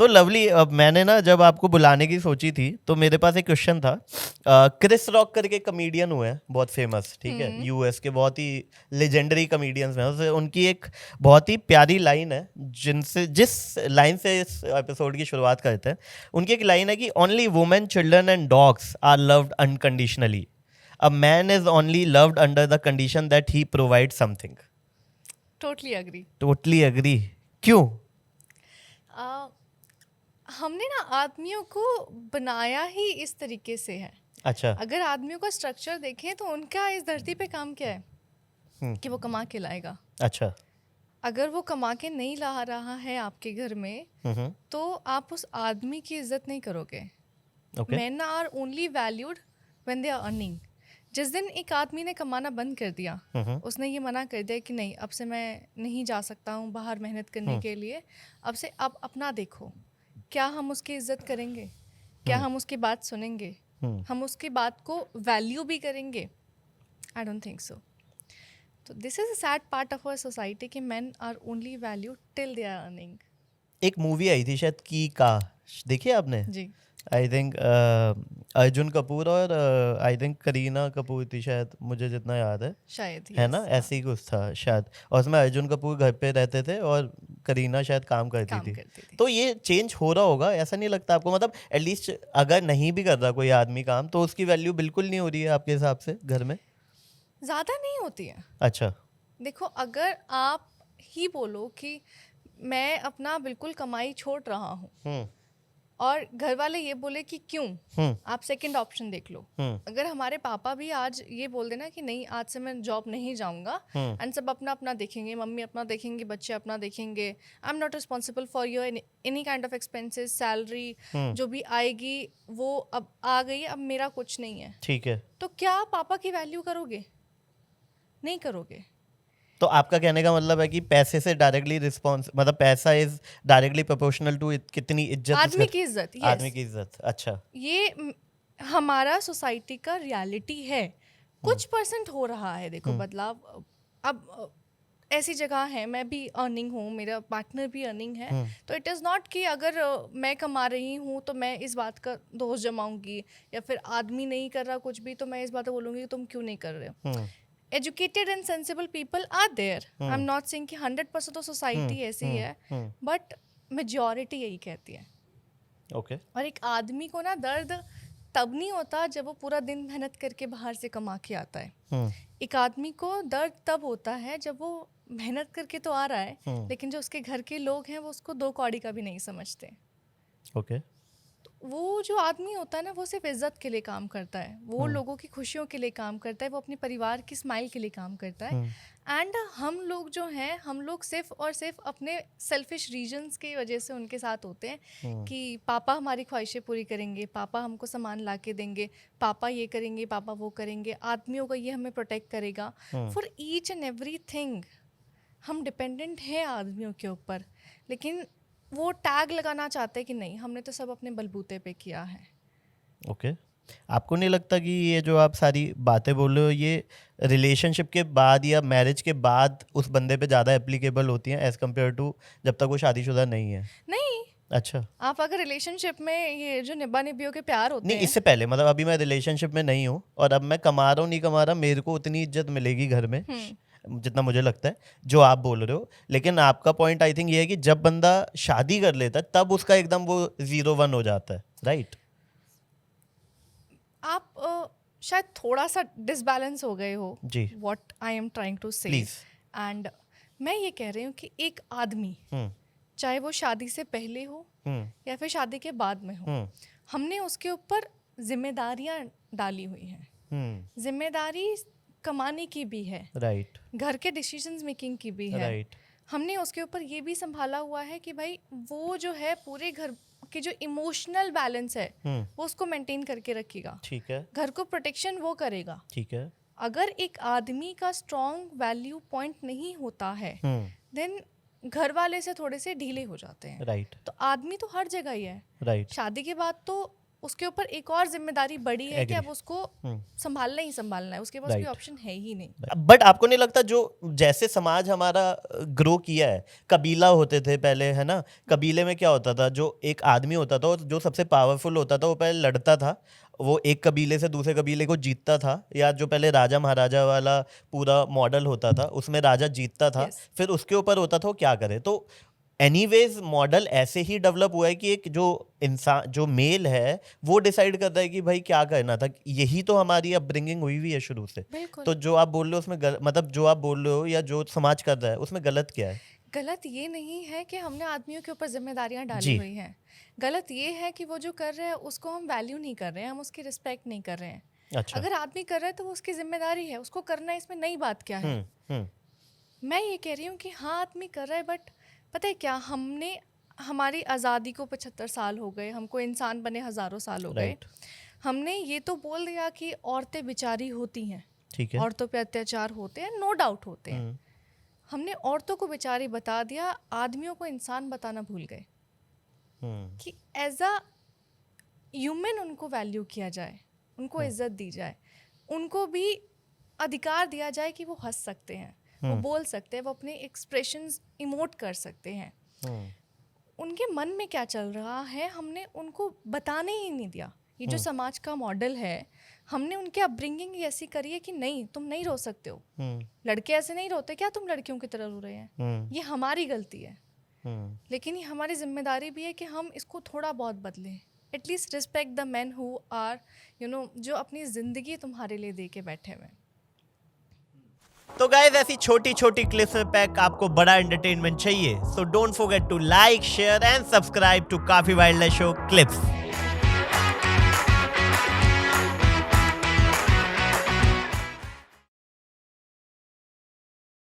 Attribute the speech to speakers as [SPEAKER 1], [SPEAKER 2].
[SPEAKER 1] तो लवली, अब मैंने ना जब आपको बुलाने की सोची थी तो मेरे पास एक क्वेश्चन था। क्रिस रॉक करके कमेडियन हुए हैं बहुत फेमस, ठीक है, यूएस के बहुत ही लेजेंडरी कमेडियंस में से उनकी एक बहुत ही प्यारी लाइन है, जिस लाइन से इस एपिसोड की शुरुआत करते हैं। उनकी एक लाइन है कि only women, children and dogs are loved unconditionally, a man is only loved under the condition that he provide something.
[SPEAKER 2] Totally agree.
[SPEAKER 1] Totally agree. क्यों?
[SPEAKER 2] हमने ना आदमियों को बनाया ही इस तरीके से है।
[SPEAKER 1] अच्छा।
[SPEAKER 2] अगर आदमियों का स्ट्रक्चर देखें तो उनका इस धरती पे काम क्या है कि वो कमा के लाएगा।
[SPEAKER 1] अच्छा।
[SPEAKER 2] अगर वो कमा के नहीं ला रहा है आपके घर में तो आप उस आदमी की इज्जत नहीं करोगे। Men are only valued when they are earning. जिस दिन एक आदमी ने कमाना बंद कर दिया, उसने ये मना कर दिया कि नहीं, अब से मैं नहीं जा सकता हूँ बाहर मेहनत करने के लिए, अब से अब अपना देखो, क्या हम उसकी इज्जत करेंगे? क्या हम उसकी बात सुनेंगे? हम उसकी बात को वैल्यू भी करेंगे? I don't think so. तो this is a sad part of our society कि main are only value till they are earning.
[SPEAKER 1] एक मूवी आई थी शायद की का, देखी आपने?
[SPEAKER 2] जी।
[SPEAKER 1] आई थिंक अर्जुन कपूर और आई थिंक करीना कपूर थी शायद, मुझे जितना याद है
[SPEAKER 2] शायद
[SPEAKER 1] है ना,
[SPEAKER 2] हाँ।
[SPEAKER 1] ऐसे ही कुछ था शायद। और उसमें अर्जुन कपूर घर पे रहते थे और करीना शायद काम करती थी। तो ये चेंज हो रहा होगा, ऐसा नहीं लगता आपको? मतलब एटलीस्ट अगर नहीं भी कर रहा कोई आदमी काम तो उसकी वैल्यू बिल्कुल नहीं हो रही है आपके हिसाब से घर में?
[SPEAKER 2] ज़्यादा नहीं होती है।
[SPEAKER 1] अच्छा।
[SPEAKER 2] देखो, अगर आप ही बोलो कि मैं अपना बिल्कुल कमाई छोड़ रहा हूँ और घर वाले ये बोले कि क्यों, आप सेकंड ऑप्शन देख लो। अगर हमारे पापा भी आज ये बोल देना कि नहीं, आज से मैं जॉब नहीं जाऊंगा एंड सब अपना अपना देखेंगे, मम्मी अपना देखेंगे, बच्चे अपना देखेंगे, आई am not responsible for your any kind of expenses, salary जो भी आएगी वो अब आ गई, अब मेरा कुछ नहीं है,
[SPEAKER 1] ठीक है।
[SPEAKER 2] तो क्या पापा की वैल्यू करोगे? नहीं करोगे।
[SPEAKER 1] तो आपका कहने का मतलब है कि पैसे से डायरेक्टली रिस्पॉन्स, मतलब पैसा इज डायरेक्टली प्रोपोर्शनल टू कितनी इज्जत
[SPEAKER 2] आदमी की इज्जत,
[SPEAKER 1] आदमी की इज्जत। अच्छा।
[SPEAKER 2] ये हमारा सोसाइटी का रियलिटी है। कुछ परसेंट हो रहा है, देखो बदलाव। अब ऐसी जगह है, मैं भी अर्निंग हूँ, मेरा पार्टनर भी अर्निंग है, तो इट इज़ नॉट कि अगर मैं कमा रही हूँ तो मैं इस बात का दोष जमाऊंगी, या फिर आदमी नहीं कर रहा कुछ भी तो मैं इस बात को बोलूँगी कि तुम क्यों नहीं कर रहे हो। Educated and sensible people are there, I am not saying कि 100% तो सोसाइटी ऐसी है, बट मेजॉरिटी यही कहती है।
[SPEAKER 1] ओके।
[SPEAKER 2] और एक आदमी को ना दर्द तब नहीं होता जब वो पूरा दिन मेहनत करके बाहर से कमा के आता है। एक आदमी को दर्द तब होता है जब वो मेहनत करके तो आ रहा है, लेकिन जो उसके घर के लोग हैं वो उसको दो कौड़ी का भी नहीं समझते।
[SPEAKER 1] ओके।
[SPEAKER 2] वो जो आदमी होता है ना, वो सिर्फ इज्जत के लिए काम करता है, वो लोगों की खुशियों के लिए काम करता है, वो अपने परिवार की स्माइल के लिए काम करता है। एंड हम लोग जो हैं, हम लोग सिर्फ और सिर्फ अपने सेल्फिश रीजंस की वजह से उनके साथ होते हैं कि पापा हमारी ख्वाहिशें पूरी करेंगे, पापा हमको सामान ला के देंगे, पापा ये करेंगे, पापा वो करेंगे, आदमियों का ये हमें प्रोटेक्ट करेगा। For each and every thing हम डिपेंडेंट हैं आदमियों के ऊपर, लेकिन वो टैग लगाना चाहते हैं कि नहीं, हमने तो सब अपने बलबूते पे किया है।
[SPEAKER 1] ओके। आपको नहीं लगता कि ये जो आप सारी बातें बोल रहे हो ये रिलेशनशिप के बाद या मैरिज के बाद उस बंदे पे ज़्यादा एप्लीकेबल होती हैं एज कम्पेयर टू जब तक वो शादीशुदा नहीं है?
[SPEAKER 2] नहीं,
[SPEAKER 1] अच्छा।
[SPEAKER 2] आप अगर रिलेशनशिप में ये जो निब्बा निब्बियों के प्यार होते
[SPEAKER 1] नहीं,
[SPEAKER 2] हैं,
[SPEAKER 1] इससे पहले मतलब अभी मैं रिलेशनशिप में नहीं हूँ और अब मैं कमा रहा हूँ नहीं कमा रहा, मेरे को उतनी इज्जत मिलेगी घर में जितना मुझे लगता है जो आप बोल रहे हो। लेकिन आपका पॉइंट आई थिंक ये है कि जब बंदा शादी कर लेता है तब उसका एकदम वो 0-1 हो जाता है, राइट?
[SPEAKER 2] आप शायद थोड़ा सा डिसबैलेंस हो गए हो
[SPEAKER 1] जी।
[SPEAKER 2] What I am trying to से।
[SPEAKER 1] प्लीज।
[SPEAKER 2] एंड मैं ये कह रही हूँ कि एक आदमी चाहे वो शादी से पहले हो या फिर शादी के बाद में हो, हमने उसके ऊपर जिम्मेदारियां डाली हुई हैं। जिम्मेदारी कमाने की भी है,
[SPEAKER 1] राइट।
[SPEAKER 2] घर के डिसीजंस मेकिंग की भी है।
[SPEAKER 1] राइट।
[SPEAKER 2] हमने उसके ऊपर ये भी संभाला हुआ है कि भाई वो जो है पूरे घर के जो इमोशनल बैलेंस है वो उसको मेंटेन करके रखेगा।
[SPEAKER 1] ठीक है।
[SPEAKER 2] घर को प्रोटेक्शन वो करेगा।
[SPEAKER 1] ठीक है।
[SPEAKER 2] अगर एक आदमी का स्ट्रॉन्ग वैल्यू पॉइंट नहीं होता है देन घर वाले से थोड़े से ढीले हो जाते हैं।
[SPEAKER 1] राइट।
[SPEAKER 2] तो आदमी तो हर जगह ही है।
[SPEAKER 1] राइट।
[SPEAKER 2] शादी के बाद तो उसके ऊपर एक और जिम्मेदारी बड़ी है कि
[SPEAKER 1] Agree.
[SPEAKER 2] अब उसको संभालना ही संभालना है, उसके पास कोई ऑप्शन है ही नहीं।
[SPEAKER 1] बट आपको नहीं लगता जो जैसे समाज हमारा ग्रो किया है, कबीला होते थे पहले, है ना, कबीले में क्या होता था, जो एक आदमी होता था जो सबसे पावरफुल होता था वो पहले लड़ता था, वो एक कबीले से दूसरे कबीले को जीतता था, या जो पहले राजा महाराजा वाला पूरा मॉडल होता था उसमें राजा जीतता था,
[SPEAKER 2] Yes.
[SPEAKER 1] फिर उसके ऊपर होता था वो क्या करे। तो एनीवेज मॉडल ऐसे ही डेवलप हुआ है कि एक जो इंसान जो मेल है वो डिसाइड करता है कि भाई क्या करना था। यही तो हमारी अपब्रिंगिंग हुई हुई है शुरू से।
[SPEAKER 2] बिल्कुल।
[SPEAKER 1] तो जो आप बोल रहे हो उसमें मतलब जो आप बोल रहे हो या जो समाज कर रहा है उसमें गलत क्या है?
[SPEAKER 2] गलत ये नहीं है कि हमने आदमियों के ऊपर जिम्मेदारियां डाली
[SPEAKER 1] जी।
[SPEAKER 2] हुई हैं, गलत ये है कि वो जो कर रहे हैं उसको हम वैल्यू नहीं कर रहे हैं, हम उसकी रिस्पेक्ट नहीं कर रहे हैं।
[SPEAKER 1] अच्छा।
[SPEAKER 2] अगर आदमी कर रहा है तो वो उसकी जिम्मेदारी है, उसको करना है, इसमें नई बात क्या है। मैं ये कह रही हूँ कि हाँ आदमी कर रहा है, बट पता है क्या, हमने हमारी आज़ादी को 75 साल हो गए, हमको इंसान बने हज़ारों साल हो गए।
[SPEAKER 1] राइट।
[SPEAKER 2] हमने ये तो बोल दिया कि औरतें बेचारी होती हैं,
[SPEAKER 1] ठीक है।
[SPEAKER 2] औरतों पे अत्याचार होते हैं, नो डाउट होते हैं। हमने औरतों को बेचारी बता दिया, आदमियों को इंसान बताना भूल गए कि एज अ ह्यूमन उनको वैल्यू किया जाए, उनको इज्जत दी जाए, उनको भी अधिकार दिया जाए कि वो हंस सकते हैं, वो बोल सकते हैं, वो अपने एक्सप्रेशंस इमोट कर सकते हैं। उनके मन में क्या चल रहा है हमने उनको बताने ही नहीं दिया। ये जो समाज का मॉडल है, हमने उनके अपब्रिंगिंग ऐसी करी है कि नहीं तुम नहीं रो सकते हो, लड़के ऐसे नहीं रोते, क्या तुम लड़कियों की तरह रो रहे हैं, ये हमारी गलती है। लेकिन ये हमारी जिम्मेदारी भी है कि हम इसको थोड़ा बहुत बदलें। At least respect the man who are जो अपनी जिंदगी तुम्हारे लिए दे के बैठे हुए हैं।
[SPEAKER 1] तो गाइस ऐसी छोटी छोटी क्लिप्स में पैक आपको बड़ा एंटरटेनमेंट चाहिए, so don't forget to like share and subscribe to काफी वाइल्ड लाइफ शो क्लिप्स।